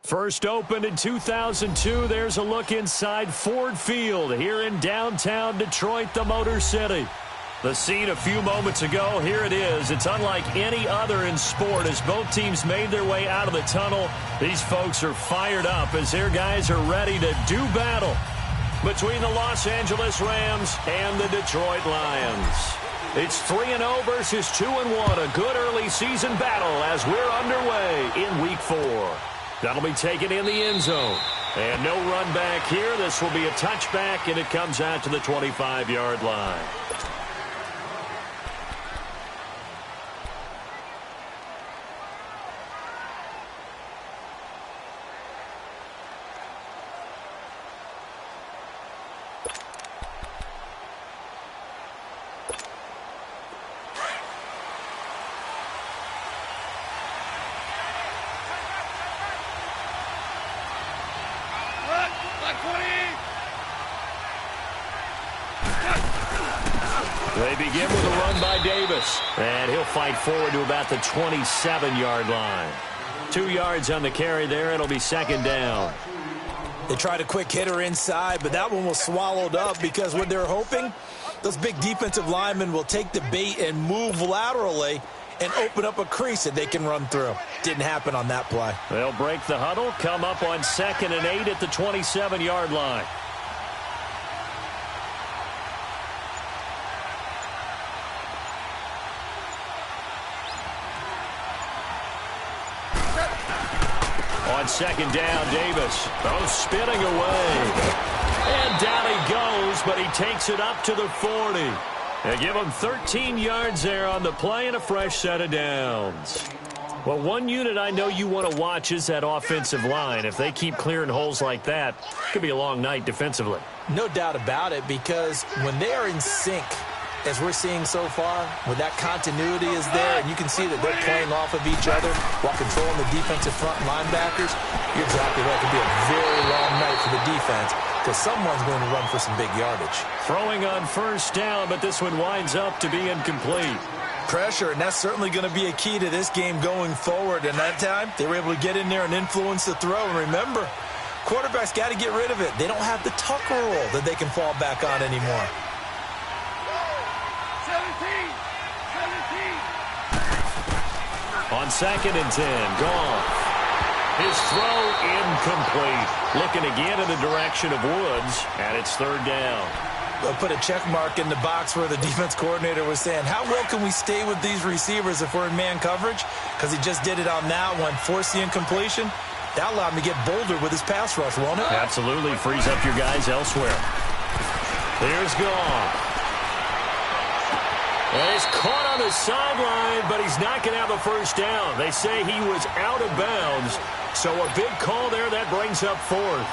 First opened in 2002, there's a look inside Ford Field here in downtown Detroit, the Motor City. The scene a few moments ago, here it is. It's unlike any other in sport as both teams made their way out of the tunnel. These folks are fired up as their guys are ready to do battle between the Los Angeles Rams and the Detroit Lions. It's 3-0 versus 2-1, a good early season battle as we're underway in Week 4. That'll be taken in the end zone. And no run back here. This will be a touchback, and it comes out to the 25-yard line. They begin with a run by Davis, and he'll fight forward to about the 27-yard line. 2 yards on the carry there. It'll be second down. They tried a quick hitter inside, but that one was swallowed up because what they're hoping, those big defensive linemen will take the bait and move laterally and open up a crease that they can run through. Didn't happen on that play. They'll break the huddle, come up on 2nd and 8 at the 27-yard line. On second down, Davis. Oh, spinning away. And down he goes, but he takes it up to the 40. They give him 13 yards there on the play and a fresh set of downs. Well, one unit I know you want to watch is that offensive line. If they keep clearing holes like that, it could be a long night defensively. No doubt about it, because when they are in sync, as we're seeing so far, when that continuity is there, and you can see that they're playing off of each other while controlling the defensive front linebackers, you're exactly right. It could be a very long night for the defense because someone's going to run for some big yardage. Throwing on first down, but this one winds up to be incomplete. Pressure, and that's certainly going to be a key to this game going forward. And that time, they were able to get in there and influence the throw. And remember, quarterbacks got to get rid of it. They don't have the tucker roll that they can fall back on anymore. On 2nd and 10, Goff. His throw incomplete. Looking again in the direction of Woods, and it's third down. They'll put a check mark in the box where the defense coordinator was saying, how well can we stay with these receivers if we're in man coverage? Because he just did it on that one, forced the incompletion. That allowed him to get bolder with his pass rush, won't it? Absolutely. Frees up your guys elsewhere. Here's Goff. And he's caught on the sideline, but he's not going to have a first down. They say he was out of bounds, so a big call there that brings up 4th.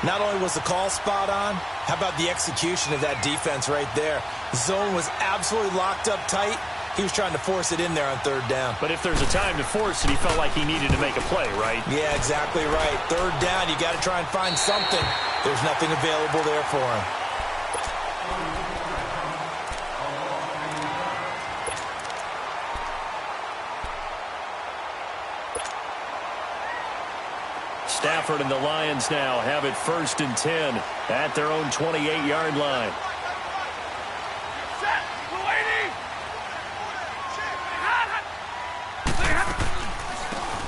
Not only was the call spot on, how about the execution of that defense right there? Zone was absolutely locked up tight. He was trying to force it in there on 3rd down. But if there's a time to force it, he felt like he needed to make a play, right? Yeah, exactly right. 3rd down, you got to try and find something. There's nothing available there for him. Stafford and the Lions now have it 1st and 10 at their own 28-yard line.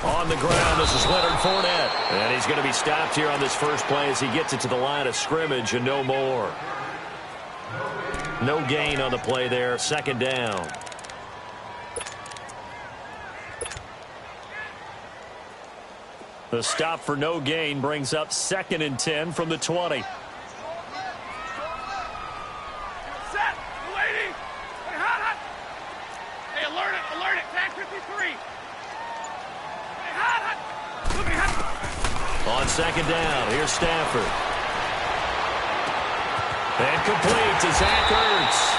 On the ground, this is Leonard Fournette. And he's going to be stopped here on this first play as he gets it to the line of scrimmage and no more. No gain on the play there, 2nd down. The stop for no gain brings up 2nd and 10 from the 20. Set, lady. Hey, hot. Hey, alert it. Tag 53. Hey, hot. On 2nd down, here's Stafford. And complete to Zach Ertz.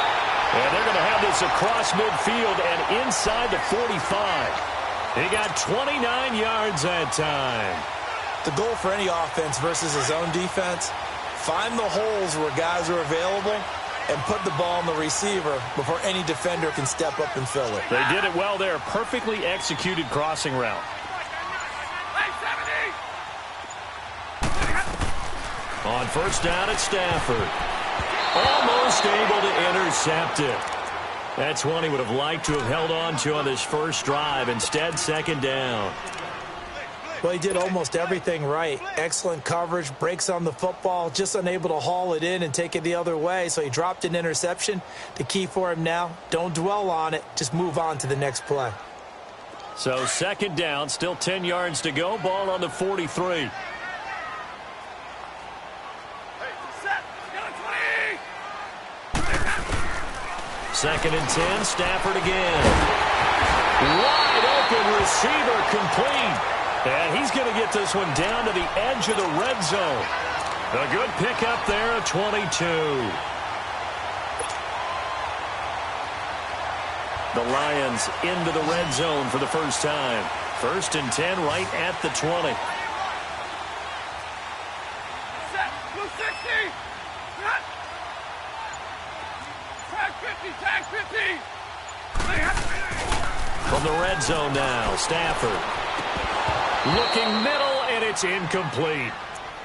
And they're going to have this across midfield and inside the 45. He got 29 yards that time. The goal for any offense versus his own defense, find the holes where guys are available and put the ball on the receiver before any defender can step up and fill it. They did it well there. Perfectly executed crossing route. Hey, 70. On first down at Stafford. Almost able to intercept it. That's one he would have liked to have held on to on this first drive. Instead, second down. Well, he did almost everything right. Excellent coverage, breaks on the football, just unable to haul it in and take it the other way, so he dropped an interception. The key for him now, don't dwell on it, just move on to the next play. So second down, still 10 yards to go, ball on the 43. Second and 10, Stafford again. Wide open receiver complete. And he's going to get this one down to the edge of the red zone. A good pickup there at 22. The Lions into the red zone for the first time. First and 10 right at the 20. Set. Blue 60. Cut. Tag 50. Tag 50. From the red zone now, Stafford. Looking middle, and it's incomplete.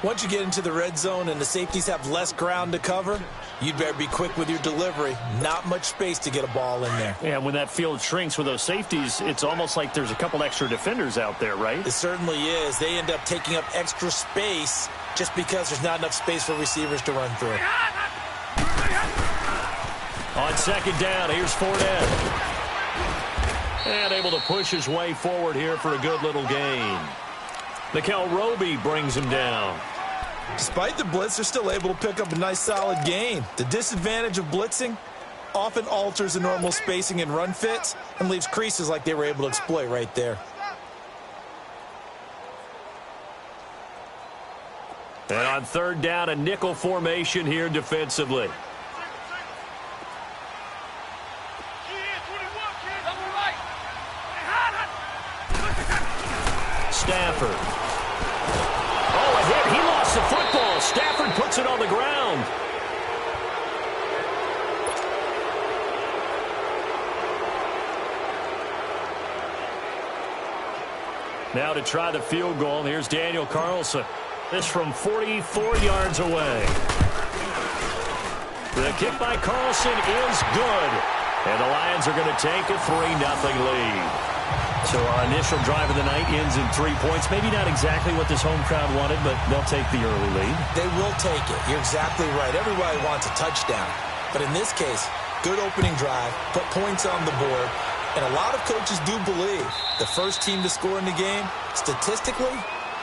Once you get into the red zone and the safeties have less ground to cover, you'd better be quick with your delivery. Not much space to get a ball in there. Yeah, when that field shrinks with those safeties, it's almost like there's a couple extra defenders out there, right? It certainly is. They end up taking up extra space just because there's not enough space for receivers to run through. On second down, here's Fournette. And able to push his way forward here for a good little gain. Nickel Roby brings him down. Despite the blitz, they're still able to pick up a nice solid gain. The disadvantage of blitzing often alters the normal spacing and run fits and leaves creases like they were able to exploit right there. And on third down, a nickel formation here defensively. Stafford. Oh, a hit. He lost the football. Stafford puts it on the ground. Now to try the field goal. Here's Daniel Carlson. This from 44 yards away. The kick by Carlson is good. And the Lions are going to take a 3-0 lead. So our initial drive of the night ends in 3 points. Maybe not exactly what this home crowd wanted, but they'll take the early lead. They will take it. You're exactly right. Everybody wants a touchdown. But in this case, good opening drive, put points on the board, and a lot of coaches do believe the first team to score in the game, statistically,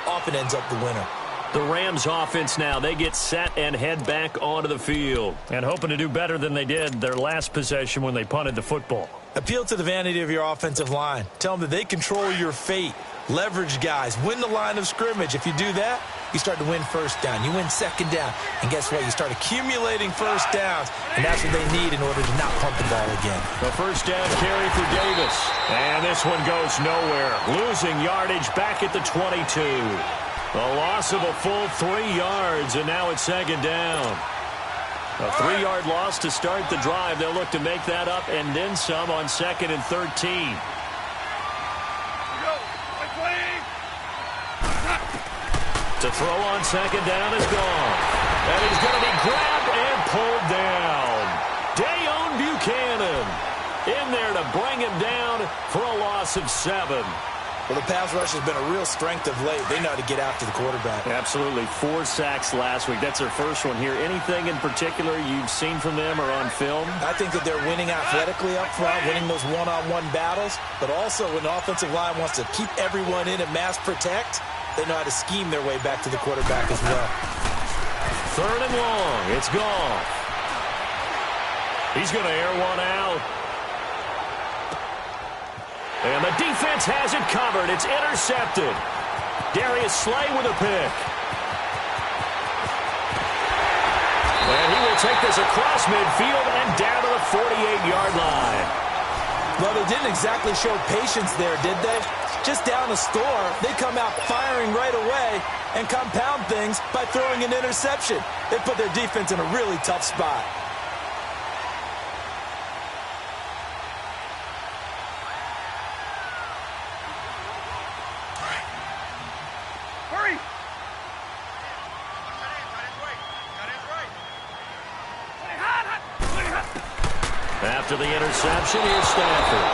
often ends up the winner. The Rams offense now, they get set and head back onto the field. And hoping to do better than they did their last possession when they punted the football. Appeal to the vanity of your offensive line. Tell them that they control your fate. Leverage guys. Win the line of scrimmage. If you do that, you start to win first down. You win second down. And guess what? You start accumulating first downs. And that's what they need in order to not punt the ball again. The first down carry for Davis. And this one goes nowhere. Losing yardage back at the 22. A loss of a full 3 yards, and now it's second down. A 3-yard loss to start the drive. They'll look to make that up and then some on second and 13. To throw on second down is gone. And he's going to be grabbed and pulled down. Dayon Buchanan in there to bring him down for a loss of 7. Well, the pass rush has been a real strength of late. They know how to get after the quarterback. Absolutely. 4 sacks last week. That's their first one here. Anything in particular you've seen from them or on film? I think that they're winning athletically up front, winning those one-on-one battles, but also when the offensive line wants to keep everyone in and mass protect, they know how to scheme their way back to the quarterback as well. Third and long. It's gone. He's going to air one out. And the defense has it covered. It's intercepted. Darius Slay with a pick. And he will take this across midfield and down to the 48-yard line. Well, they didn't exactly show patience there, did they? Just down a score, they come out firing right away and compound things by throwing an interception. They put their defense in a really tough spot. After the interception, here's Stafford.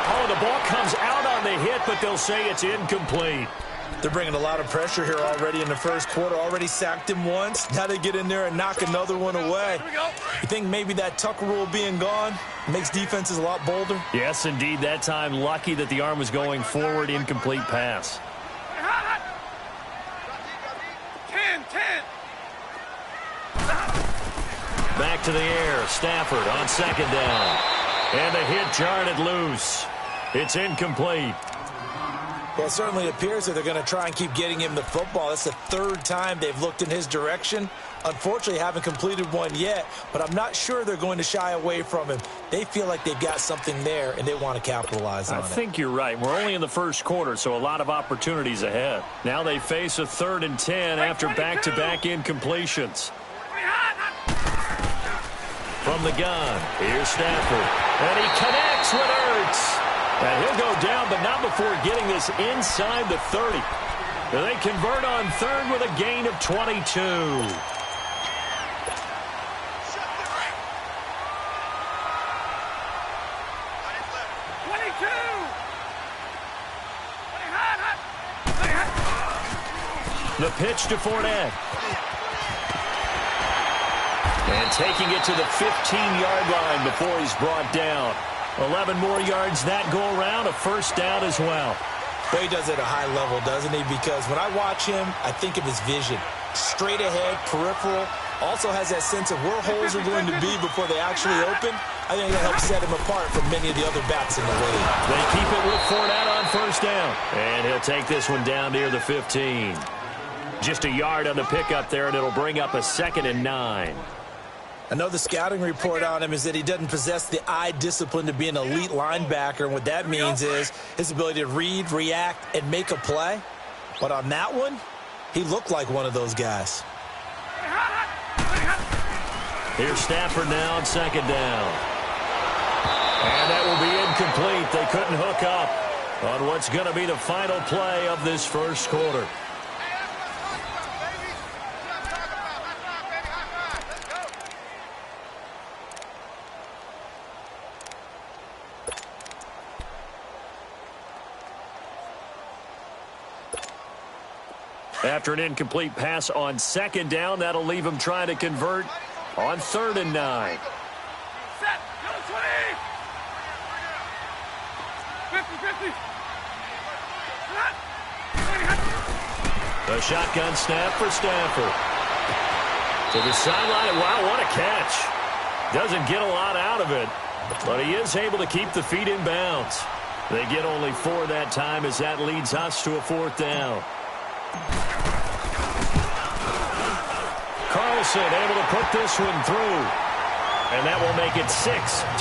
Oh, the ball comes out on the hit, but they'll say it's incomplete. They're bringing a lot of pressure here already in the first quarter. Already sacked him once. Now they get in there and knock another one away. You think maybe that Tucker rule being gone makes defenses a lot bolder? Yes, indeed. That time, lucky that the arm was going forward. Incomplete pass. 10. Back to the air. Stafford on second down. And the hit jarred loose. It's incomplete. Well, it certainly appears that they're going to try and keep getting him the football. That's the third time they've looked in his direction. Unfortunately, haven't completed one yet, but I'm not sure they're going to shy away from him. They feel like they've got something there, and they want to capitalize on it. I think you're right. We're only in the first quarter, so a lot of opportunities ahead. Now they face a 3rd and 10 after back-to-back incompletions. From the gun, here's Stafford. And he connects with Ertz. And he'll go down, but not before getting this inside the 30. They convert on 3rd with a gain of 22. 22. The pitch to Fournette. And taking it to the 15-yard line before he's brought down. 11 more yards that go around, a first down as well. Well, he does it at a high level, doesn't he? Because when I watch him, I think of his vision. Straight ahead, peripheral. Also has that sense of where holes are going to be before they actually open. I think that helps set him apart from many of the other backs in the league. They keep it with Fournette on first down. And he'll take this one down near the 15. Just a yard on the pickup there, and it'll bring up a 2nd and 9. I know the scouting report on him is that he doesn't possess the eye discipline to be an elite linebacker. And what that means is his ability to read, react, and make a play. But on that one, he looked like one of those guys. Here's Stafford now on 2nd down. And that will be incomplete. They couldn't hook up on what's going to be the final play of this first quarter. After an incomplete pass on 2nd down, that'll leave him trying to convert on 3rd and 9. Set. Go 20. 50. The shotgun snap for Stafford. To the sideline. Wow, what a catch. Doesn't get a lot out of it, but he is able to keep the feet in bounds. They get only 4 that time as that leads us to a 4th down. Carlson able to put this one through. And that will make it 6-0.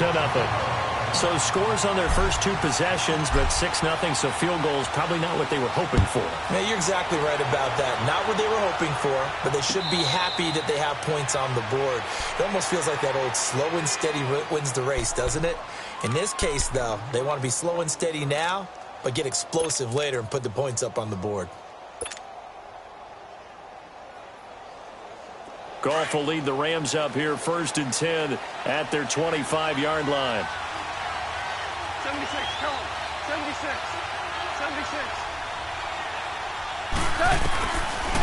So scores on their first 2 possessions, but 6-0, so field goals probably not what they were hoping for. Man, you're exactly right about that. Not what they were hoping for, but they should be happy that they have points on the board. It almost feels like that old slow and steady wins the race, doesn't it? In this case, though, they want to be slow and steady now, but get explosive later and put the points up on the board. Goff will lead the Rams up here 1st and 10 at their 25-yard line. 76, kill him. 76.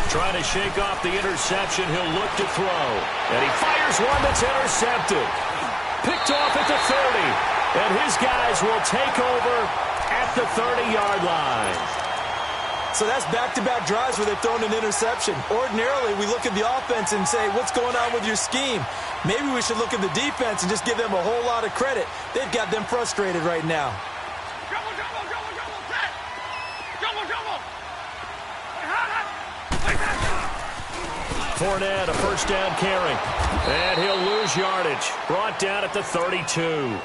Trying to shake off the interception. He'll look to throw. And he fires one that's intercepted. Picked off at the 30. And his guys will take over at the 30-yard line. So that's back-to-back drives where they've thrown an interception. Ordinarily, we look at the offense and say, what's going on with your scheme? Maybe we should look at the defense and just give them a whole lot of credit. They've got them frustrated right now. Double, set. Double. Fournette, a first down carry. And he'll lose yardage. Brought down at the 32.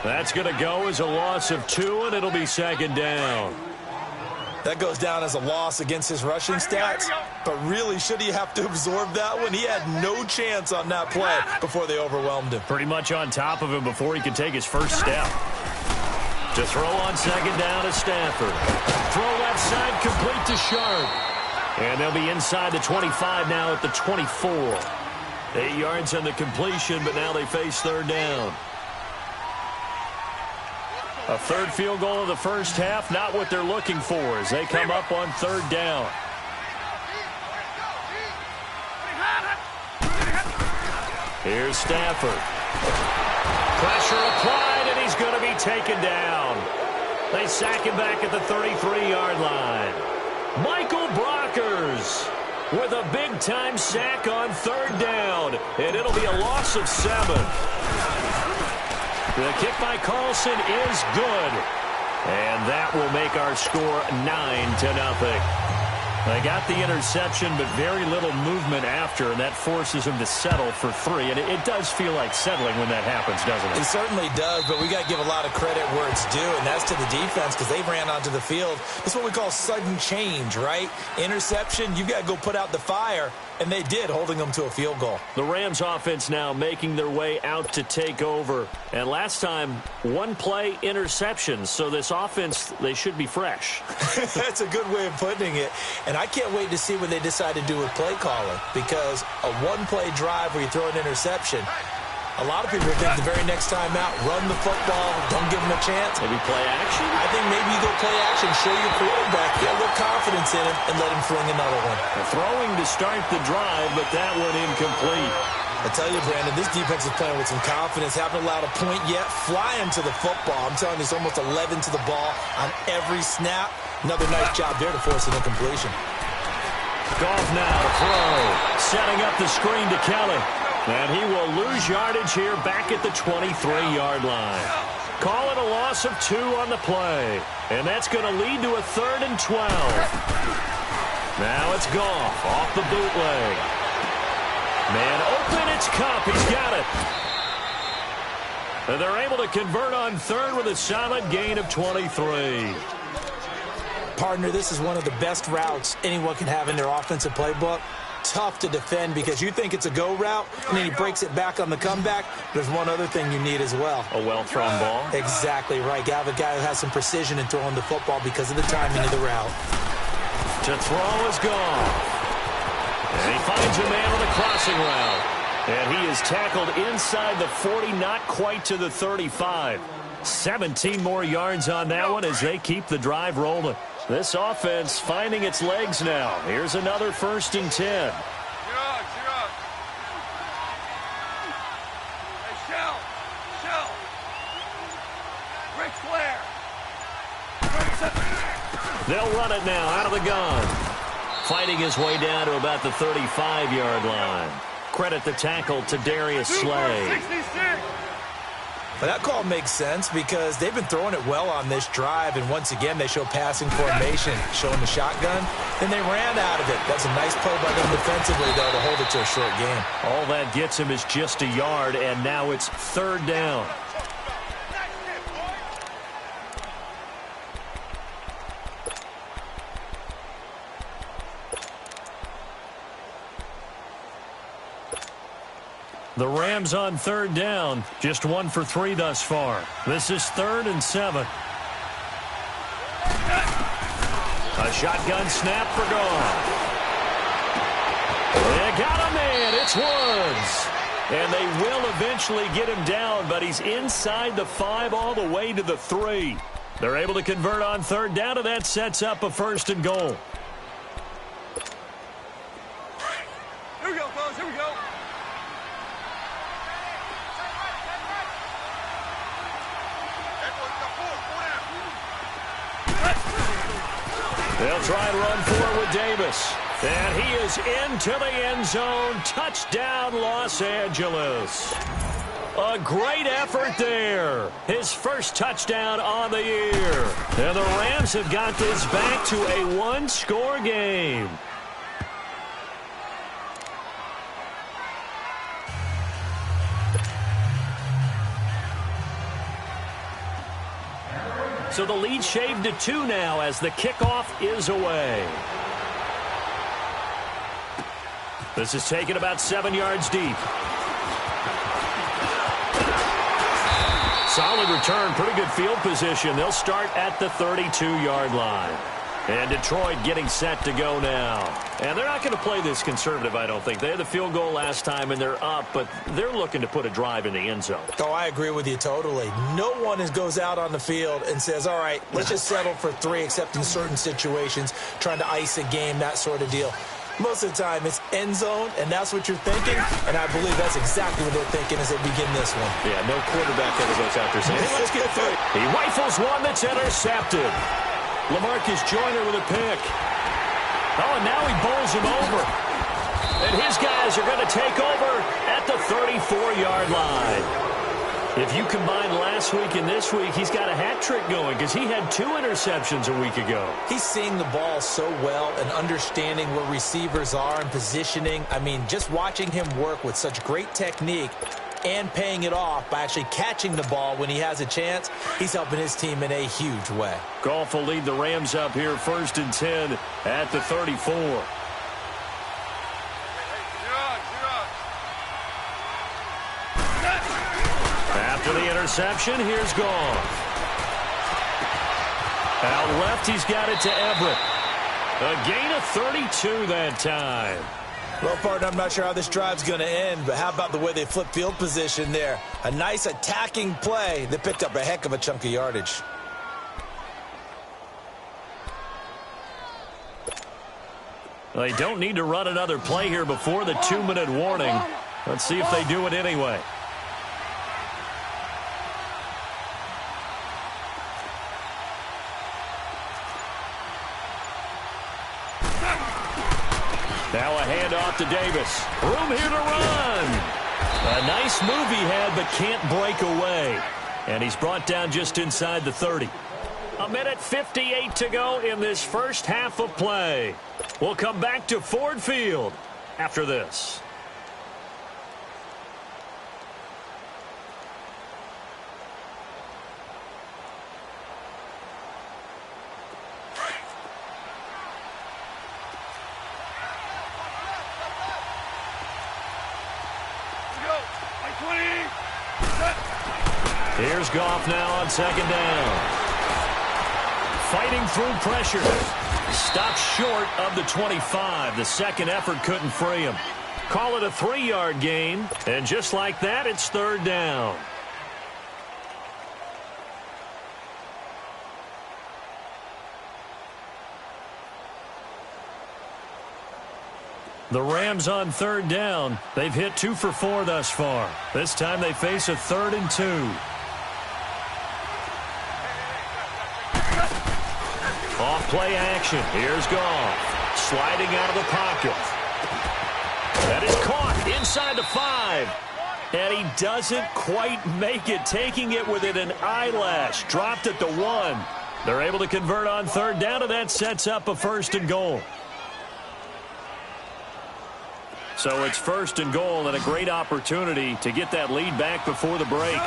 That's going to go as a loss of 2, and it'll be 2nd down. That goes down as a loss against his rushing stats, but really, should he have to absorb that one? He had no chance on that play before they overwhelmed him. Pretty much on top of him before he could take his first step. To throw on 2nd down is Stafford. Throw left side complete to Sharp. And they'll be inside the 25 now at the 24. 8 yards on the completion, but now they face 3rd down. A third field goal of the first half, not what they're looking for as they come up on third down. Here's Stafford. Pressure applied, and he's going to be taken down. They sack him back at the 33-yard line. Michael Brockers with a big-time sack on third down, and it'll be a loss of 7. The kick by Carlson is good, and that will make our score 9-0. They got the interception, but very little movement after, and that forces them to settle for 3. And it does feel like settling when that happens, doesn't it? It certainly does, but we got to give a lot of credit where it's due, and that's to the defense because they ran onto the field. It's what we call sudden change, right? Interception, you've got to go put out the fire, and they did, holding them to a field goal. The Rams offense now making their way out to take over. And last time, one-play interceptions, so this offense, they should be fresh. That's a good way of putting it. And I can't wait to see what they decide to do with play calling, because a one-play drive where you throw an interception, a lot of people think the very next time out, run the football, don't give them a chance. Maybe play action? I think maybe you go play action, show your quarterback, get a little confidence in him, and let him fling another one. Throwing to start the drive, but that one incomplete. I tell you, Brandon, this defense is playing with some confidence. Haven't allowed a point yet. Flying to the football. I'm telling you, it's almost 11 to the ball on every snap. Another nice job there to force an incompletion. Goff now to throw. Setting up the screen to Kelly. And he will lose yardage here back at the 23-yard line. Call it a loss of 2 on the play. And that's going to lead to a 3rd and 12. Now it's Goff off the bootleg. Man open, it's Kupp. He's got it. And they're able to convert on 3rd with a solid gain of 23. Partner, this is one of the best routes anyone can have in their offensive playbook. Tough to defend because you think it's a go route, and then he breaks it back on the comeback. There's one other thing you need as well. A well-thrown ball? Exactly right. You have a guy who has some precision in throwing the football because of the timing of the route. To throw is gone. And he finds a man on the crossing route. And he is tackled inside the 40, not quite to the 35. 17 more yards on that one as they keep the drive rolling. This offense finding its legs now. Here's another 1st and 10. Hey, Shell. Rick Flair. They'll run it now out of the gun. Fighting his way down to about the 35-yard line. Credit the tackle to Darius Slay. 66. But that call makes sense because they've been throwing it well on this drive, and once again they show passing formation, showing the shotgun, and they ran out of it. That's a nice play by them defensively, though, to hold it to a short game. All that gets him is just a yard, and now it's 3rd down. The Rams on 3rd down, just 1 for 3 thus far. This is 3rd and 7. A shotgun snap for Goff. They got a man. It's Woods. And they will eventually get him down, but he's inside the 5 all the way to the 3. They're able to convert on 3rd down, and that sets up a 1st and goal. Here we go, fellas. Here we go. They'll try and run forward with Davis. And he is into the end zone. Touchdown, Los Angeles. A great effort there. His first touchdown on the year. And the Rams have got this back to a 1-score game. So the lead shaved to 2 now as the kickoff is away. This is taken about 7 yards deep. Solid return, pretty good field position. They'll start at the 32-yard line. And Detroit getting set to go now. And they're not going to play this conservative, I don't think. They had the field goal last time, and they're up, but they're looking to put a drive in the end zone. Oh, I agree with you totally. No one goes out on the field and says, all right, let's just settle for 3, except in certain situations, trying to ice a game, that sort of deal. Most of the time, it's end zone, and that's what you're thinking, and I believe that's exactly what they're thinking as they begin this one. Yeah, no quarterback ever goes out there saying, hey, let's get 3. He rifles one that's intercepted. LaMarcus Joyner with a pick. Oh, and now he bowls him over. And his guys are going to take over at the 34-yard line. If you combine last week and this week, he's got a hat trick going because he had 2 interceptions a week ago. He's seeing the ball so well and understanding where receivers are and positioning. I mean, just watching him work with such great technique and paying it off by actually catching the ball when he has a chance, he's helping his team in a huge way. Goff will lead the Rams up here 1st and 10 at the 34. After the interception, here's Goff. Out left, he's got it to Everett. A gain of 32 that time. Well, partner, I'm not sure how this drive's going to end, but how about the way they flip field position there? A nice attacking play that picked up a heck of a chunk of yardage. They don't need to run another play here before the 2-minute warning. Let's see if they do it anyway. Now a handoff to Davis. Room here to run. A nice move he had, but can't break away. And he's brought down just inside the 30. 1:58 to go in this first half of play. We'll come back to Ford Field after this. Here's Goff now on 2nd down. Fighting through pressure. Stops short of the 25. The second effort couldn't free him. Call it a 3-yard gain. And just like that, it's 3rd down. The Rams on 3rd down. They've hit 2 for 4 thus far. This time they face a 3rd and 2. Off play action. Here's Goff. Sliding out of the pocket. That is caught inside the 5. And he doesn't quite make it. Taking it within an eyelash. Dropped at the 1. They're able to convert on 3rd down, and that sets up a 1st and goal. So it's 1st and goal and a great opportunity to get that lead back before the break.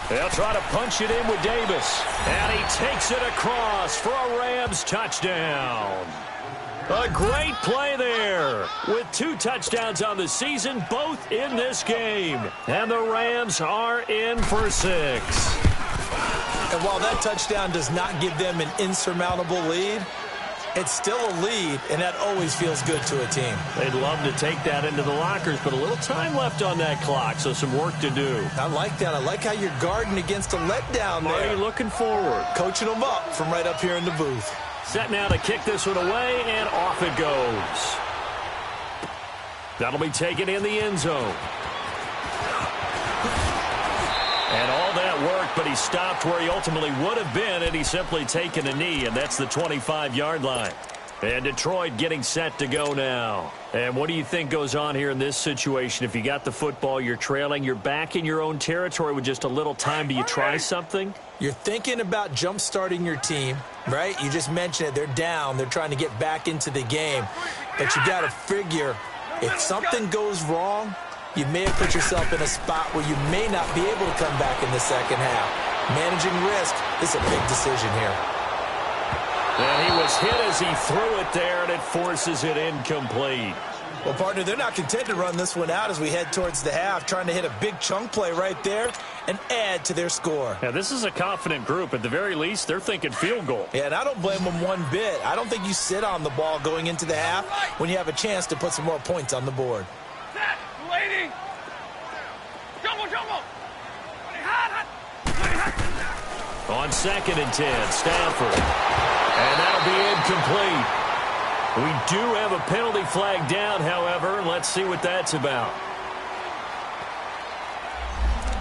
They'll try to punch it in with Davis. And he takes it across for a Rams touchdown. A great play there. With 2 touchdowns on the season, both in this game. And the Rams are in for 6. And while that touchdown does not give them an insurmountable lead, it's still a lead, and that always feels good to a team. They'd love to take that into the lockers, but a little time left on that clock, so some work to do. I like that. I like how you're guarding against a letdown there. Marty looking forward. Coaching them up from right up here in the booth. Set now to kick this one away, and off it goes. That'll be taken in the end zone. And all that worked, but he stopped where he ultimately would have been, and he's simply taken a knee, and that's the 25-yard line. And Detroit getting set to go now. And what do you think goes on here in this situation? If you got the football, you're trailing, you're back in your own territory with just a little time. Do you try something? You're thinking about jump-starting your team, right? You just mentioned it. They're down. They're trying to get back into the game. But you got to figure, if something goes wrong, you may have put yourself in a spot where you may not be able to come back in the second half. Managing risk is a big decision here. And he was hit as he threw it there, and it forces it incomplete. Well, partner, they're not content to run this one out as we head towards the half, trying to hit a big chunk play right there and add to their score. Yeah, this is a confident group. At the very least, they're thinking field goal. Yeah, and I don't blame them one bit. I don't think you sit on the ball going into the half when you have a chance to put some more points on the board. Set, waiting. Jumbo, jumbo. On 2nd and 10, Stafford. And that'll be incomplete. We do have a penalty flag down, however, and let's see what that's about.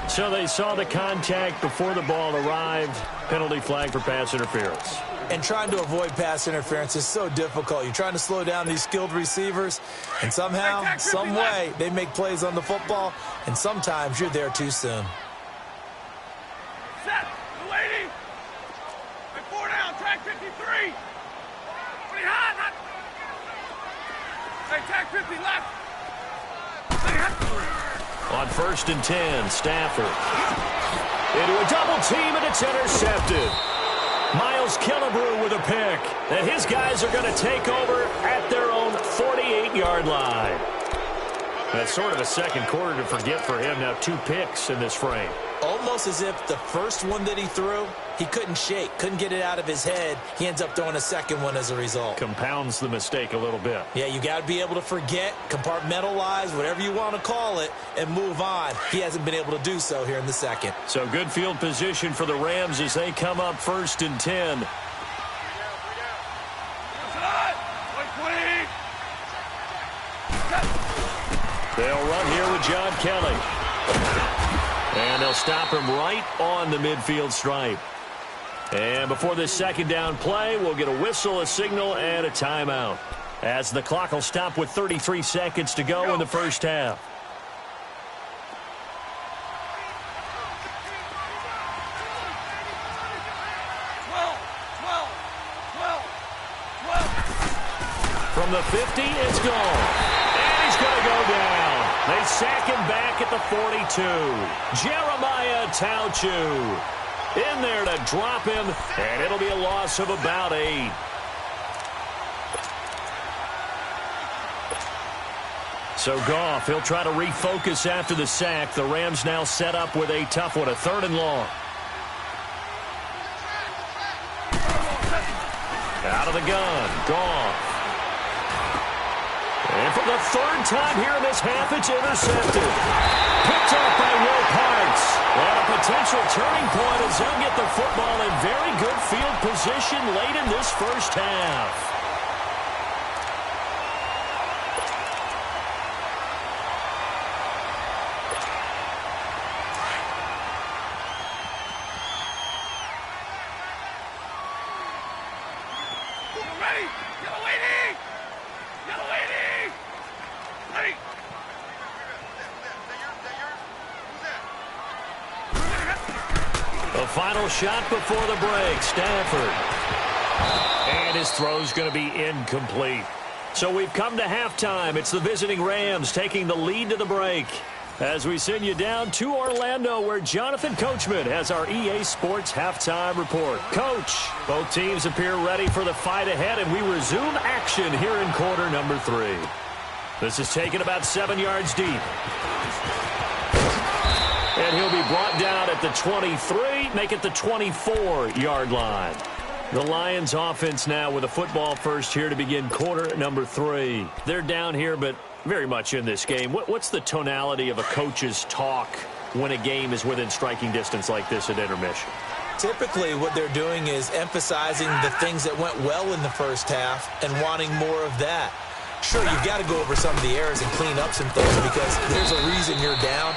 So they saw the contact before the ball arrived. Penalty flag for pass interference. And trying to avoid pass interference is so difficult. You're trying to slow down these skilled receivers, and somehow, some way, they make plays on the football, and sometimes you're there too soon. Set, waiting. 4 down, track 53. Pretty hot, hot. Hey, tag 50 left. On 1st and 10, Stafford. Into a double team, and it's intercepted. Miles Killebrew with a pick. And his guys are going to take over at their own 48-yard line. That's sort of a second quarter to forget for him. Now 2 picks in this frame. Almost as if the first one that he threw, he couldn't shake, couldn't get it out of his head. He ends up throwing a second one as a result. Compounds the mistake a little bit. Yeah, you got to be able to forget, compartmentalize, whatever you want to call it, and move on. He hasn't been able to do so here in the second. So good field position for the Rams as they come up 1st and 10. They'll run here with John Kelly. And they'll stop him right on the midfield stripe. And before this second down play, we'll get a whistle, a signal, and a timeout, as the clock will stop with 33 seconds to go in the first half. From the 50, it's gone. And he's going to go down. They sack him back at the 42. Jeremiah Tauchu in there to drop him, and it'll be a loss of about 8. So Goff, he'll try to refocus after the sack. The Rams now set up with a tough one, a 3rd and long. Out of the gun, Goff. And for the 3rd time here in this half, it's intercepted. Picked off by Will Parks. And a potential turning point as they'll get the football in very good field position late in this first half. Final shot before the break, Stafford. And his throw's going to be incomplete. So we've come to halftime. It's the visiting Rams taking the lead to the break, as we send you down to Orlando, where Jonathan Coachman has our EA Sports halftime report. Coach, both teams appear ready for the fight ahead, and we resume action here in quarter number 3. This is taken about 7 yards deep. And he'll be brought down at the 23, make it the 24-yard line. The Lions offense now with a football first here to begin quarter number 3. They're down here, but very much in this game. What's the tonality of a coach's talk when a game is within striking distance like this at intermission? Typically, what they're doing is emphasizing the things that went well in the first half and wanting more of that. Sure, you've got to go over some of the errors and clean up some things because there's a reason you're down.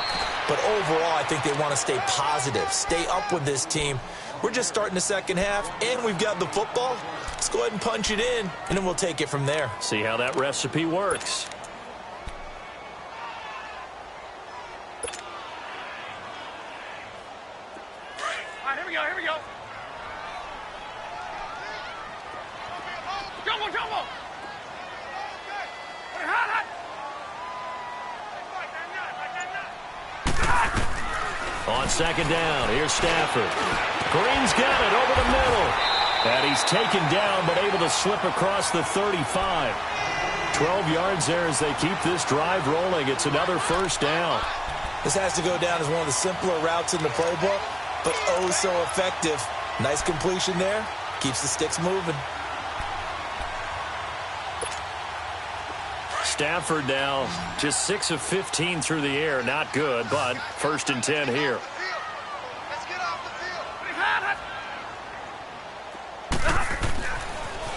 But overall, I think they want to stay positive, stay up with this team. We're just starting the second half, and we've got the football. Let's go ahead and punch it in, and then we'll take it from there. See how that recipe works. All right, here we go, here we go. Jumbo, jumbo. Hot, hot. On second down, here's Stafford. Green's got it over the middle. And he's taken down, but able to slip across the 35. 12 yards there as they keep this drive rolling. It's another first down. This has to go down as one of the simpler routes in the playbook, but oh so effective. Nice completion there. Keeps the sticks moving. Stafford now just 6 of 15 through the air. Not good, but 1st and 10 here.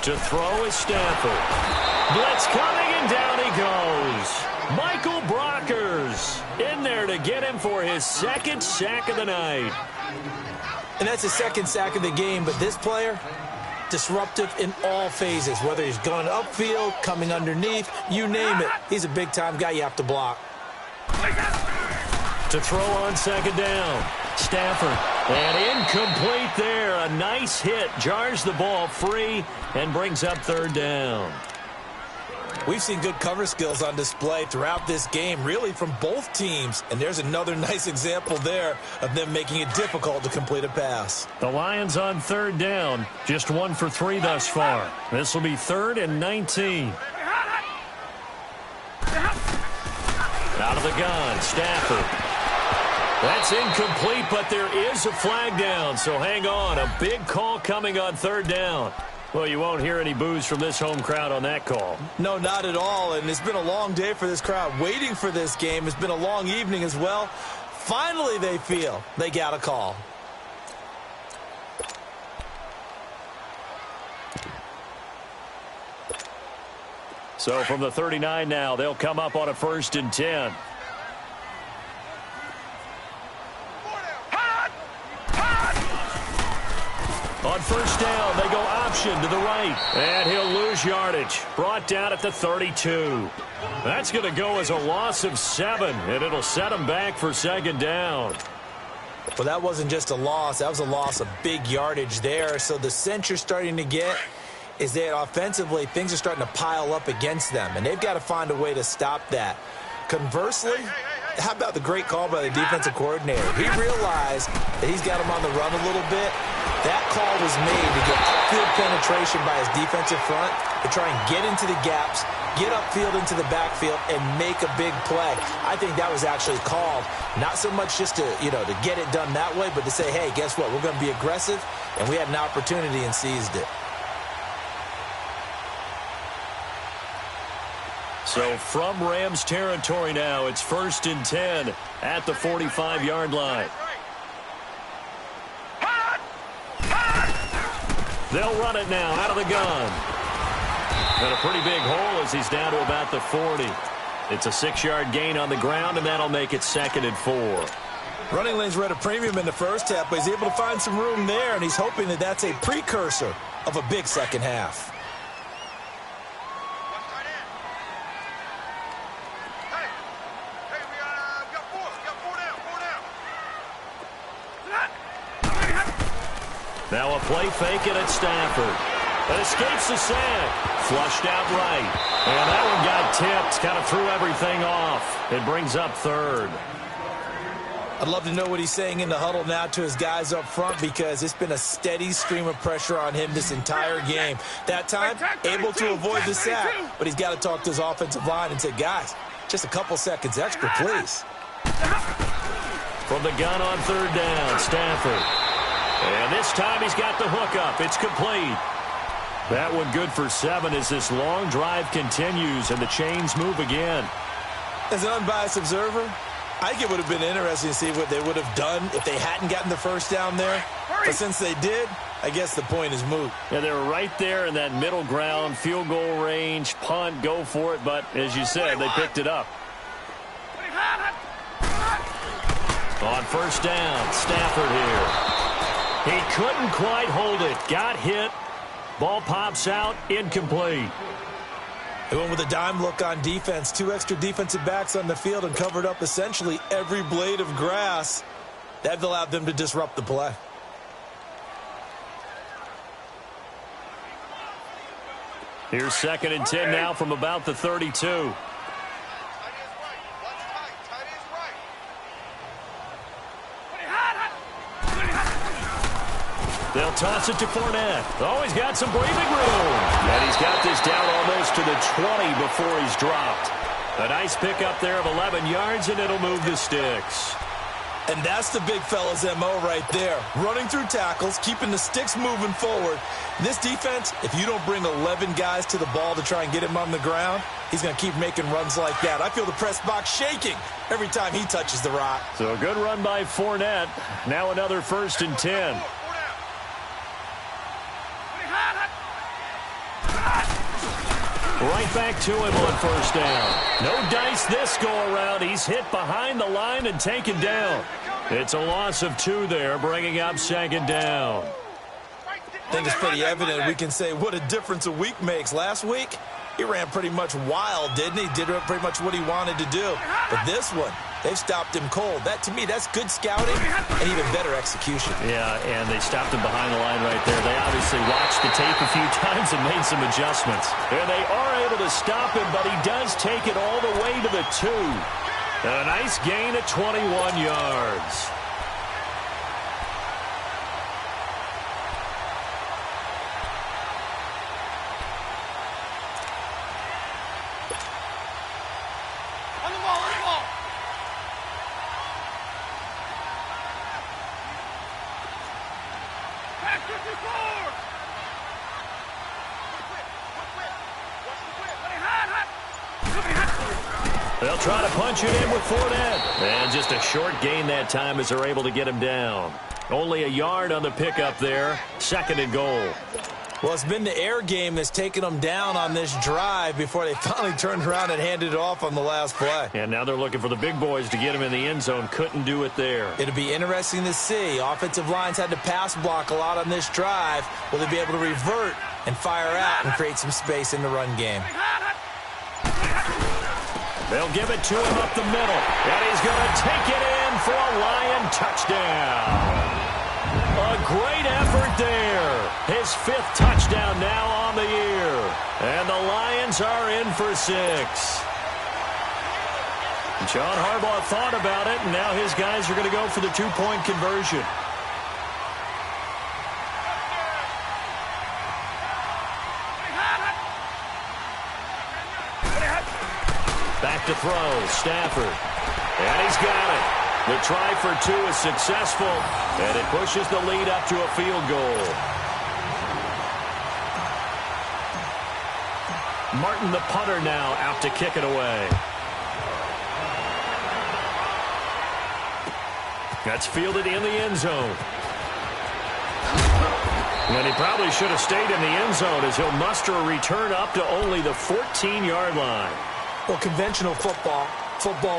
To throw is Stafford. Blitz coming, and down he goes. Michael Brockers in there to get him for his 2nd sack of the night. And that's his 2nd sack of the game, but this player, disruptive in all phases, whether he's going upfield, coming underneath, you name it. He's a big-time guy you have to block. To throw on 2nd down, Stafford. And incomplete there. A nice hit. Jars the ball free and brings up 3rd down. We've seen good cover skills on display throughout this game, really from both teams. And there's another nice example there of them making it difficult to complete a pass. The Lions on 3rd down. Just 1 for 3 thus far. This will be 3rd and 19. Out of the gun, Stafford. That's incomplete, but there is a flag down, so hang on. A big call coming on 3rd down. Well, you won't hear any boos from this home crowd on that call. No, not at all, and it's been a long day for this crowd waiting for this game. It's been a long evening as well. Finally, they feel they got a call. So from the 39 now, they'll come up on a 1st and 10. On 1st down, they go option to the right. And he'll lose yardage. Brought down at the 32. That's going to go as a loss of 7, and it'll set him back for 2nd down. Well, that wasn't just a loss. That was a loss of big yardage there. So the sense you're starting to get is that offensively, things are starting to pile up against them, and they've got to find a way to stop that. Conversely, how about the great call by the defensive coordinator? He realized that he's got him on the run a little bit. That call was made to get upfield penetration by his defensive front to try and get into the gaps, get upfield into the backfield, and make a big play. I think that was actually called, not so much just to, to get it done that way, but to say, hey, guess what? We're going to be aggressive, and we had an opportunity and seized it. So from Rams territory now, it's 1st and 10 at the 45-yard line. They'll run it now out of the gun. And a pretty big hole as he's down to about the 40. It's a 6-yard gain on the ground, and that'll make it 2nd and 4. Running lanes were at a premium in the first half, but he's able to find some room there, and he's hoping that that's a precursor of a big second half. Now a play fake it at Stafford. It escapes the sack. Flushed out right. And that one got tipped. Kind of threw everything off. It brings up 3rd. I'd love to know what he's saying in the huddle now to his guys up front, because it's been a steady stream of pressure on him this entire game. That time, able to avoid the sack, but he's got to talk to his offensive line and say, guys, just a couple seconds extra, please. From the gun on 3rd down, Stafford. And this time he's got the hook up. It's complete. That one good for 7 as this long drive continues and the chains move again. As an unbiased observer, I think it would have been interesting to see what they would have done if they hadn't gotten the first down there. But since they did, I guess the point is moot. Yeah, they were right there in that middle ground, field goal range, punt, go for it. But as you said, they picked it up. On 1st down, Stafford here. He couldn't quite hold it. Got hit. Ball pops out. Incomplete. They went with a dime look on defense. 2 extra defensive backs on the field and covered up essentially every blade of grass. That allowed them to disrupt the play. Here's 2nd and 10 now from about the 32. They'll toss it to Fournette. Oh, he's got some breathing room. And he's got this down almost to the 20 before he's dropped. A nice pickup there of 11 yards, and it'll move the sticks. And that's the big fella's MO right there. Running through tackles, keeping the sticks moving forward. This defense, if you don't bring 11 guys to the ball to try and get him on the ground, he's going to keep making runs like that. I feel the press box shaking every time he touches the rock. So a good run by Fournette. Now another 1st and 10. Right back to him on 1st down. No dice this go-around. He's hit behind the line and taken down. It's a loss of 2 there, bringing up 2nd down. I think it's pretty evident we can say what a difference a week makes. Last week, he ran pretty much wild, didn't he? Did pretty much what he wanted to do. But this one, they've stopped him cold. That, to me, that's good scouting and even better execution. Yeah, and they stopped him behind the line right there. They obviously watched the tape a few times and made some adjustments. And they are able to stop him, but he does take it all the way to the 2. And a nice gain at 21 yards. They'll try to punch it in with Fournette. And just a short gain that time as they're able to get him down. Only a yard on the pickup there. 2nd and goal. Well, it's been the air game that's taken them down on this drive before they finally turned around and handed it off on the last play. And now they're looking for the big boys to get him in the end zone. Couldn't do it there. It'll be interesting to see. Offensive lines had to pass block a lot on this drive. Will they be able to revert and fire out and create some space in the run game? They'll give it to him up the middle. And he's going to take it in for a Lion touchdown. A great effort there. His 5th touchdown now on the year. And the Lions are in for 6. John Harbaugh thought about it, and now his guys are going to go for the 2-point conversion. Back to throw, Stafford. And he's got it. The try for 2 is successful, and it pushes the lead up to a field goal. Martin, the punter, now out to kick it away. That's fielded in the end zone. And he probably should have stayed in the end zone as he'll muster a return up to only the 14-yard line. Well, conventional football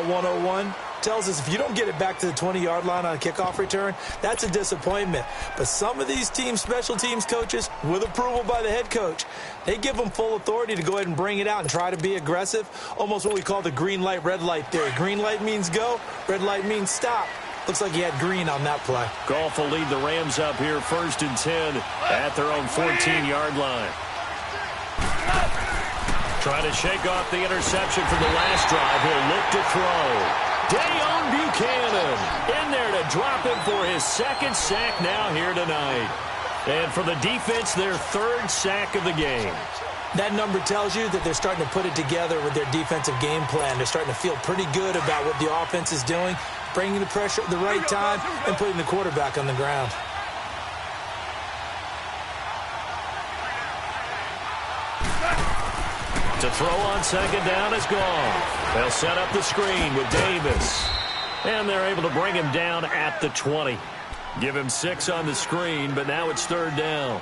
101, tells us if you don't get it back to the 20-yard line on a kickoff return, that's a disappointment. But some of these team special teams coaches, with approval by the head coach, they give them full authority to go ahead and bring it out and try to be aggressive, almost what we call the green light, red light theory. Green light means go, red light means stop. Looks like he had green on that play. Goff will lead the Rams up here 1st and 10 at their own 14-yard line. Trying to shake off the interception from the last drive. He'll look to throw. Dayon Buchanan in there to drop him for his 2nd sack now here tonight. And for the defense, their 3rd sack of the game. That number tells you that they're starting to put it together with their defensive game plan. They're starting to feel pretty good about what the offense is doing, bringing the pressure at the right time, and putting the quarterback on the ground. To throw on 2nd down is gone. They'll set up the screen with Davis. And they're able to bring him down at the 20. Give him 6 on the screen, but now it's 3rd down.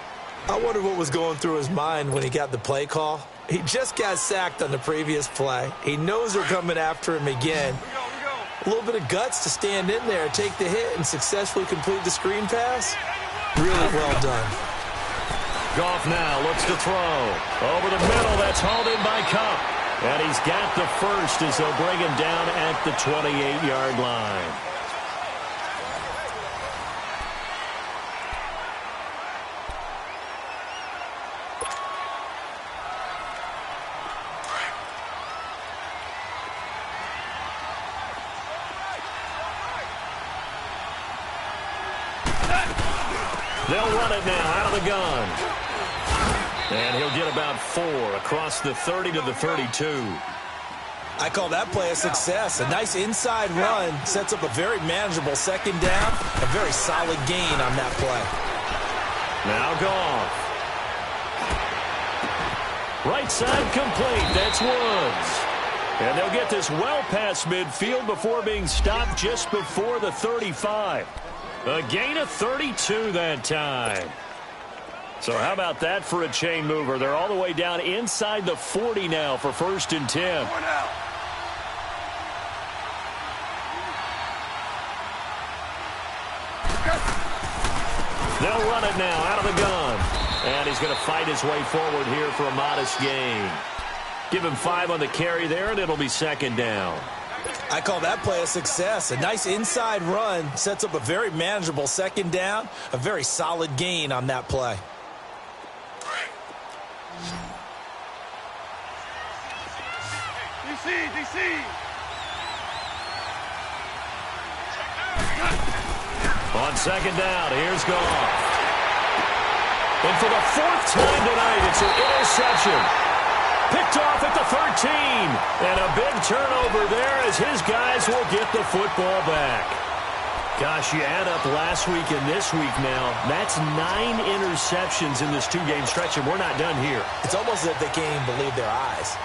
I wonder what was going through his mind when he got the play call. He just got sacked on the previous play. He knows they're coming after him again. A little bit of guts to stand in there, take the hit, and successfully complete the screen pass. Really well done. Goff now looks to throw. Over the middle, that's hauled in by Kupp. And he's got the 1st as they'll bring him down at the 28-yard line. They'll run it now out of the gun. And he'll get about 4 across the 30 to the 32. I call that play a success. A nice inside run sets up a very manageable second down. A very solid gain on that play. Now Goff. Right side complete. That's Woods. And they'll get this well past midfield before being stopped just before the 35. A gain of 32 that time. So how about that for a chain mover? They're all the way down inside the 40 now for 1st and 10. They'll run it now out of the gun. And he's going to fight his way forward here for a modest gain. Give him 5 on the carry there, and it'll be 2nd down. I call that play a success. A nice inside run sets up a very manageable 2nd down. A very solid gain on that play. DC. On 2nd down, here's Goff. And for the 4th time tonight, it's an interception. Picked off at the 13. And a big turnover there as his guys will get the football back. Gosh, you add up last week and this week now. That's 9 interceptions in this 2-game stretch, and we're not done here. It's almost as if they can't even believe their eyes.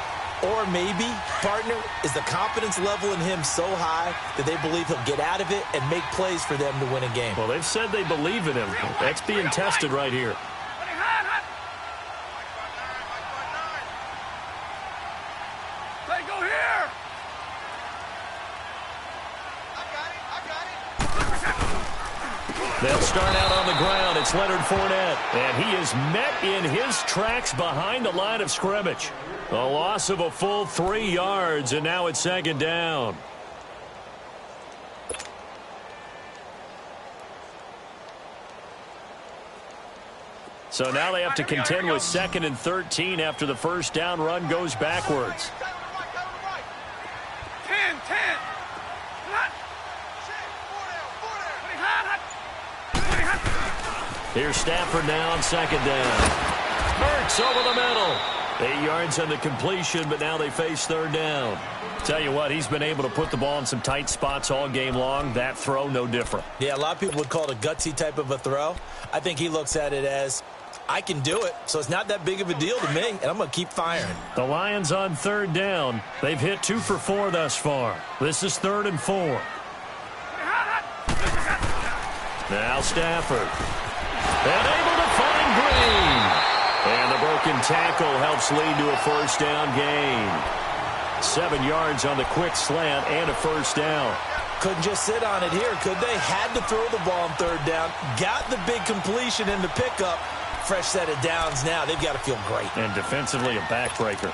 Or maybe, partner, is the confidence level in him so high that they believe he'll get out of it and make plays for them to win a game. Well, they've said they believe in him. That's being tested right here. Hey, go here! They'll start out on the ground. It's Leonard Fournette. And he is met in his tracks behind the line of scrimmage. A loss of a full 3 yards, and now it's 2nd down. So now they have to contend with 2nd and 13 after the 1st down run goes backwards. 10. Here's Stafford now on 2nd down. Hurts over the middle. 8 yards on the completion, but now they face 3rd down. Tell you what, he's been able to put the ball in some tight spots all game long. That throw, no different. Yeah, a lot of people would call it a gutsy type of a throw. I think he looks at it as, I can do it, so it's not that big of a deal to me, and I'm going to keep firing. The Lions on 3rd down. They've hit 2 for 4 thus far. This is 3rd and 4. Now Stafford. And able to find Green. And the broken tackle helps lead to a 1st down gain. 7 yards on the quick slant and a 1st down. Couldn't just sit on it here, could they? Had to throw the ball on 3rd down. Got the big completion in the pickup. Fresh set of downs now. They've got to feel great. And defensively, a backbreaker.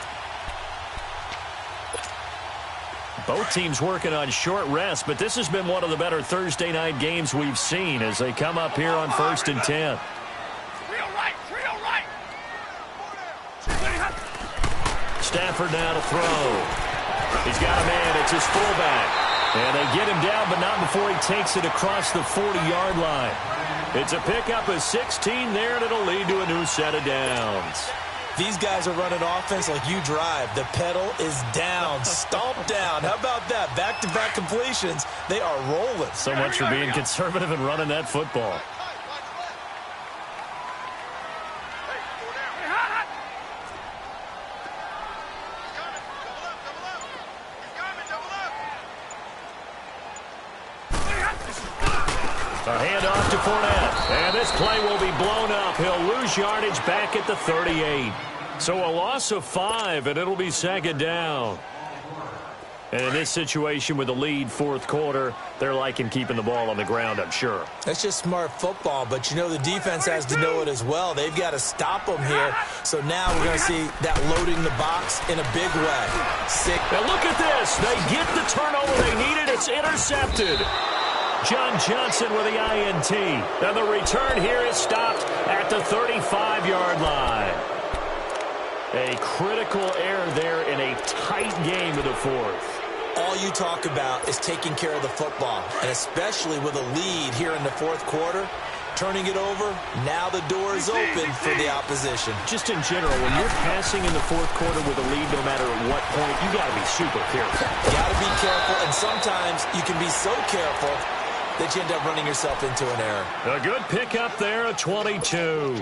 Both teams working on short rest, but this has been one of the better Thursday night games we've seen as they come up here on 1st and 10. Trio right. Stafford now to throw. He's got a man. It's his fullback. And they get him down, but not before he takes it across the 40-yard line. It's a pickup of 16 there, and it'll lead to a new set of downs. These guys are running offense like you drive. The pedal is down, stomped down. How about that? Back-to-back completions. They are rolling. So much for being conservative and running that football. A handoff to Fournette. And this play will be blown up. He'll lose yardage back at the 38. So a loss of 5, and it'll be 2nd down. And in this situation with the lead 4th quarter, they're liking keeping the ball on the ground, I'm sure. That's just smart football, but you know the defense has to know it as well. They've got to stop them here. So now we're going to see that loading the box in a big way. Now look at this. They get the turnover they needed. It's intercepted. John Johnson with the INT. And the return here is stopped at the 35-yard line. A critical error there in a tight game of the 4th. All you talk about is taking care of the football, and especially with a lead here in the 4th quarter, turning it over. Now the door is open for the opposition. Just in general, when you're passing in the fourth quarter with a lead, no matter at what point, you got to be super careful. Got to be careful, and sometimes you can be so careful that you end up running yourself into an error. A good pickup there, a 22.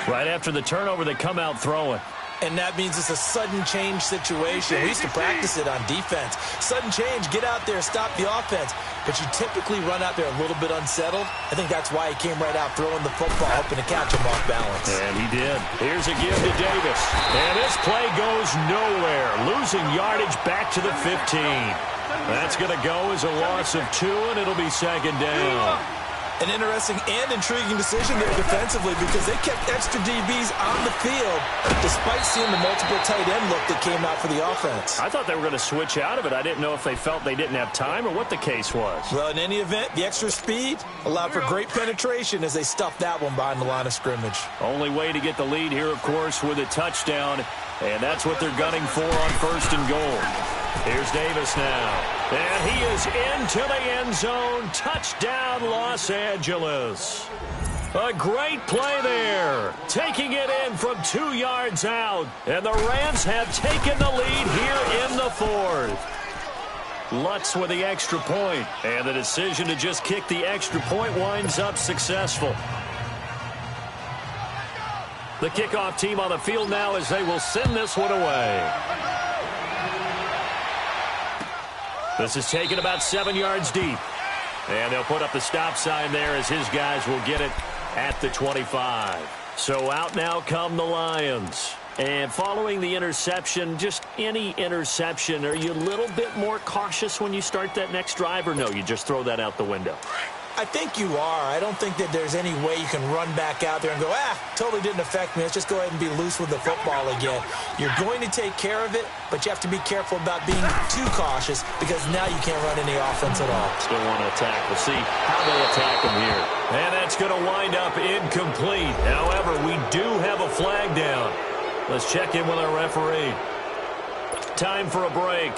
Right after the turnover, they come out throwing. And that means it's a sudden change situation. We used to practice it on defense. Sudden change, get out there, stop the offense. But you typically run out there a little bit unsettled. I think that's why he came right out throwing the football, hoping to catch him off balance. And he did. Here's a give to Davis. And this play goes nowhere. Losing yardage back to the 15. That's going to go as a loss of 2, and it'll be second down. An interesting and intriguing decision there defensively because they kept extra DBs on the field despite seeing the multiple tight end look that came out for the offense. I thought they were going to switch out of it. I didn't know if they felt they didn't have time or what the case was. Well, in any event, the extra speed allowed for great penetration as they stuffed that one behind the line of scrimmage. Only way to get the lead here, of course, with a touchdown, and that's what they're gunning for on first and goal. Here's Davis now. And he is into the end zone. Touchdown, Los Angeles. A great play there. Taking it in from 2 yards out. And the Rams have taken the lead here in the fourth. Lutz with the extra point. And the decision to just kick the extra point winds up successful. The kickoff team on the field now as they will send this one away. This is taken about 7 yards deep. And they'll put up the stop sign there as his guys will get it at the 25. So out now come the Lions. And following the interception, just any interception, are you a little bit more cautious when you start that next drive, or no, you just throw that out the window? I think you are. I don't think that there's any way you can run back out there and go, totally didn't affect me. Let's just go ahead and be loose with the football again. You're going to take care of it, but you have to be careful about being too cautious because now you can't run any offense at all. Still want to attack. We'll see how they attack him here. And that's going to wind up incomplete. However, we do have a flag down. Let's check in with our referee. Time for a break.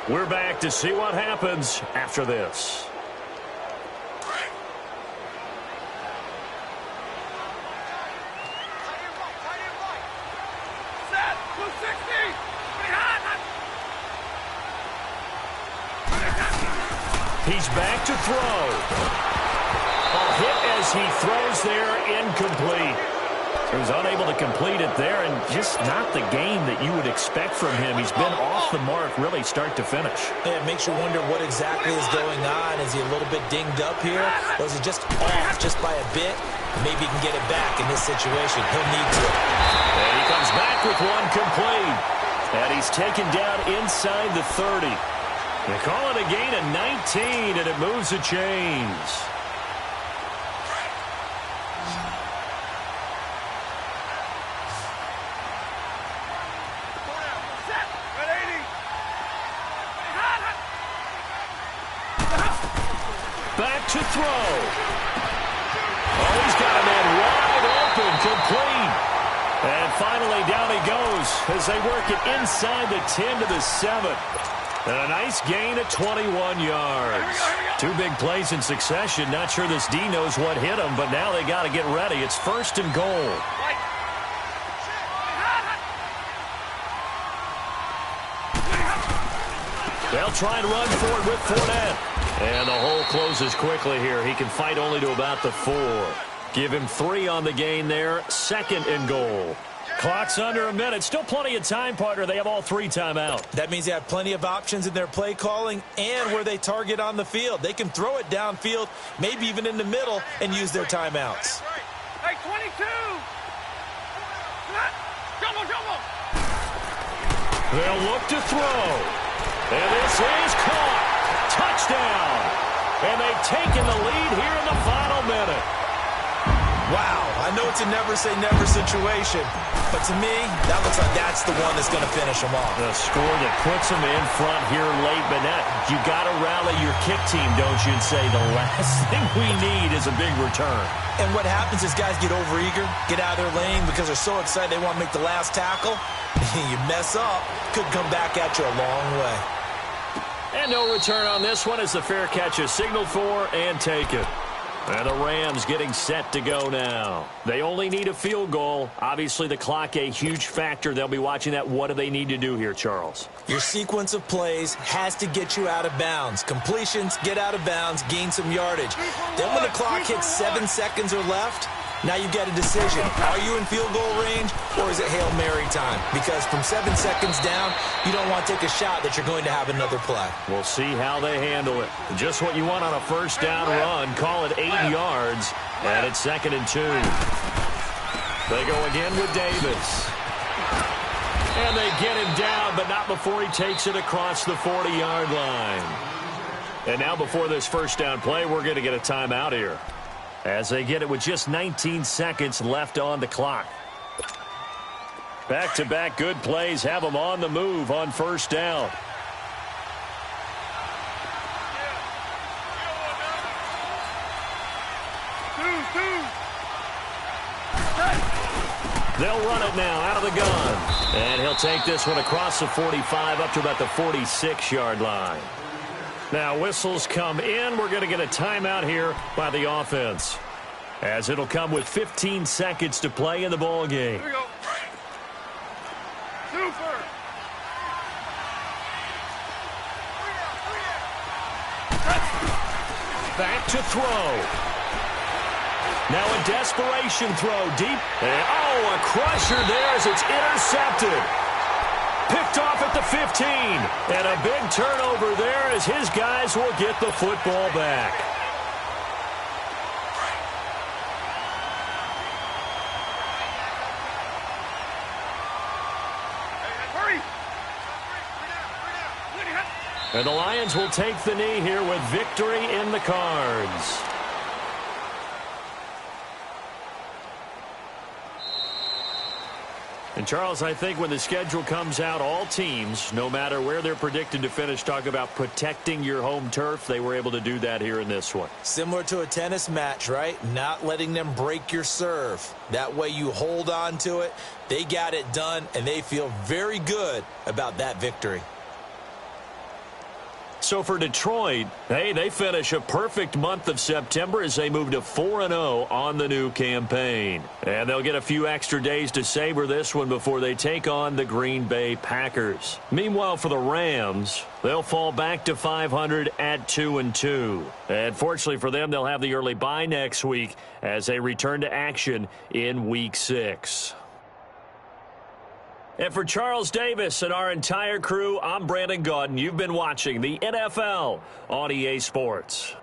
We're back to see what happens after this. He's back to throw. A hit as he throws there, incomplete. He was unable to complete it there, and just not the game that you would expect from him. He's been off the mark really start to finish. Yeah, it makes you wonder what exactly is going on. Is he a little bit dinged up here, or is he just off just by a bit? Maybe he can get it back in this situation. He'll need to. And he comes back with one complete. And he's taken down inside the 30. They call it a gain of 19, and it moves the chains. Back to throw. Oh, he's got a man wide open, complete. And finally, down he goes as they work it inside the 10 to the 7. And a nice gain of 21 yards. 2 big plays in succession. Not sure this D knows what hit him, but now they got to get ready. It's first and goal. They'll try and run forward with Fournette. And the hole closes quickly here. He can fight only to about the 4. Give him 3 on the gain there. Second and goal. Clock's under a minute. Still plenty of time, partner. They have all 3 timeout. That means they have plenty of options in their play calling and where they target on the field. They can throw it downfield, maybe even in the middle, and use their timeouts. Hey, 22! Jumbo! They'll look to throw. And this is caught. Touchdown. And they've taken the lead here in the final minute. Wow, I know it's a never-say-never situation, but to me, that looks like that's the one that's going to finish them off. The score that puts them in front here late, but you got to rally your kick team, don't you, and say the last thing we need is a big return. And what happens is guys get overeager, get out of their lane because they're so excited they want to make the last tackle. You mess up, could come back at you a long way. And no return on this one as the fair catch is signaled for and taken. And the Rams getting set to go now. They only need a field goal. Obviously, the clock a huge factor. They'll be watching that. What do they need to do here, Charles? Your sequence of plays has to get you out of bounds. Completions, get out of bounds, gain some yardage. Then when the clock hits 7 seconds or left, now you get a decision. Are you in field goal range or is it Hail Mary time? Because from 7 seconds down, you don't want to take a shot that you're going to have another play. We'll see how they handle it. Just what you want on a first down run. Call it 8 yards, and it's 2nd and 2. They go again with Davis. And they get him down, but not before he takes it across the 40-yard line. And now before this first down play, we're going to get a timeout here, as they get it with just 19 seconds left on the clock. Back-to-back good plays have them on the move on first down. They'll run it now out of the gun. And he'll take this one across the 45 up to about the 46-yard line. Now whistles come in. We're going to get a timeout here by the offense, as it'll come with 15 seconds to play in the ball game. Here we go. Super. Back to throw. Now a desperation throw deep. And, oh, a crusher there as it's intercepted. Picked off at the 15. And a big turnover there as his guys will get the football back. Hurry. And the Lions will take the knee here with victory in the cards. And, Charles, I think when the schedule comes out, all teams, no matter where they're predicted to finish, talk about protecting your home turf. They were able to do that here in this one. Similar to a tennis match, right? Not letting them break your serve. That way you hold on to it. They got it done, and they feel very good about that victory. So for Detroit, hey, they finish a perfect month of September as they move to 4-0 on the new campaign. And they'll get a few extra days to savor this one before they take on the Green Bay Packers. Meanwhile, for the Rams, they'll fall back to 500 at 2-2. And fortunately for them, they'll have the early bye next week as they return to action in Week 6. And for Charles Davis and our entire crew, I'm Brandon Gaudin. You've been watching the NFL on EA Sports.